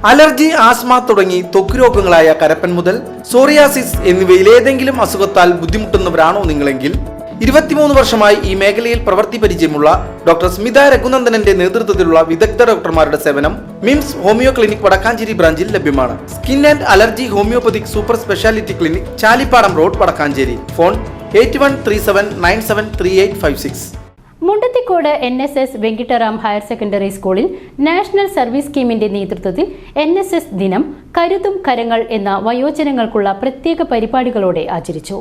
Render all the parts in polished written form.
Allergy, asthma തുടങ്ങി ത്വക്ക് രോഗങ്ങളായ കരപ്പൻ മുതൽ സോറിയാസിസ് എന്നിവയിലേതെങ്കിലും അസുഖത്താൽ ബുദ്ധിമുട്ടുന്നവരാണോ നിങ്ങളെങ്കിൽ 23 വർഷമായി ഈ മേഖലയിൽ പ്രവൃത്തി പരിചയമുള്ള ഡോക്ടർ സ്മിത രഘുനന്ദനന്റെ നേതൃത്വത്തിലുള്ള വിദഗ്ധ ഡോക്ടർമാരുടെ സേവനം മിംസ് ഹോമിയോ ക്ലിനിക് വടക്കാഞ്ചേരി ബ്രാഞ്ചിൽ ലഭ്യമാണ്. Skin and allergy homoeopathic super speciality clinic, Chalippadam road, Vadakkanchery. Phone 8137973856. Mundathikode NSS Venkitaram higher secondary സ്കൂളിൽ നാഷണൽ സർവീസ് സ്കീമിന്റെ നേതൃത്വത്തിൽ NSS ദിനം കരുതും കരങ്ങൾ എന്ന വയോജനങ്ങൾക്കുള്ള പ്രത്യേക പരിപാടികളോടെ ആചരിച്ചു.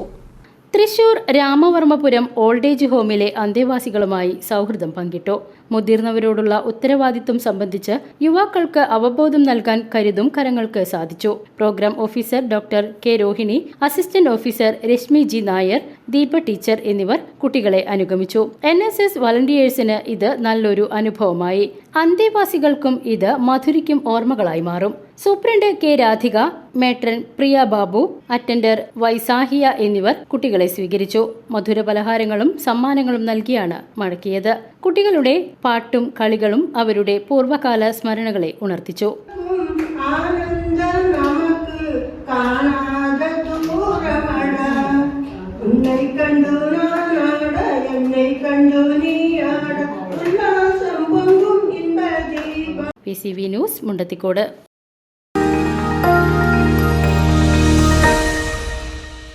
തൃശൂർ രാമവർമ്മപുരം ഓൾഡ് ഏജ് ഹോമിലെ അന്തേവാസികളുമായി സൗഹൃദം പങ്കിട്ടു. മുതിർന്നവരോടുള്ള ഉത്തരവാദിത്വം സംബന്ധിച്ച് യുവാക്കൾക്ക് അവബോധം നൽകാൻ കരുതും കരങ്ങൾക്ക് സാധിച്ചു. Programme officer doctor K Rohini, assistant officer Reshmi G Nair, Deepa teacher എന്നിവർ കുട്ടികളെ അനുഗമിച്ചു. NSS വളണ്ടിയേഴ്സിന് ഇത് നല്ലൊരു അനുഭവമായി. അന്തേവാസികൾക്കും ഇത് മധുരിക്കും ഓർമ്മകളായി മാറും. സൂപ്രണ്ട് കെ രാധിക, മേട്രൻ പ്രിയ ബാബു, അറ്റൻഡർ വൈസാഹിയ എന്നിവർ കുട്ടികളെ സ്വീകരിച്ചു. മധുര പലഹാരങ്ങളും സമ്മാനങ്ങളും നൽകിയാണ് മടക്കിയത്. കുട്ടികളുടെ പാട്ടും കളികളും അവരുടെ പൂർവ്വകാല സ്മരണകളെ ഉണർത്തിച്ചു. PCV news, Mundathikode.